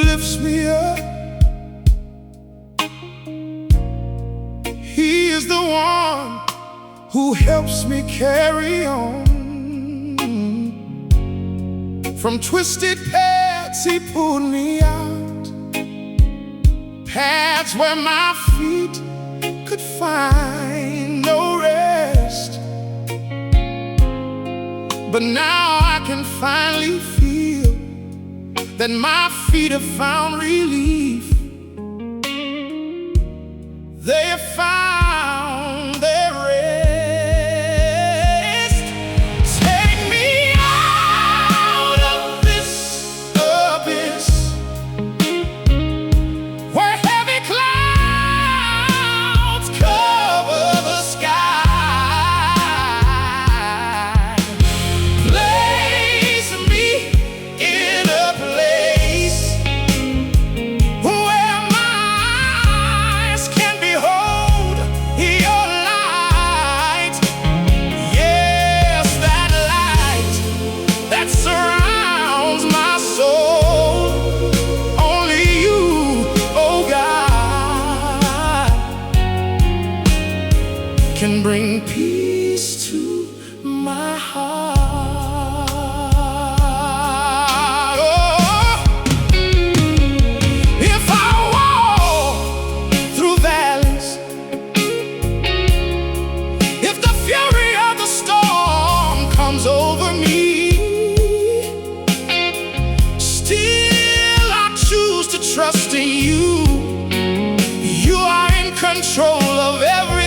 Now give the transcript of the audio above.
lifts me up. He is the one who helps me carry on. From twisted paths he pulled me out, paths where my feet could find no rest. But now I can finally feel that my feet have found relief. They have found their rest. Take me out of this abyss, where heavy clouds cover the sky. Place me in a place where my eyes can behold your light. Yes, that light that surrounds my soul. Only you, oh God, can bring peace to my heart. Oh, if I walk through valleys, if the fury of the storm comes over me, still I choose to trust in you. You are in control of everything.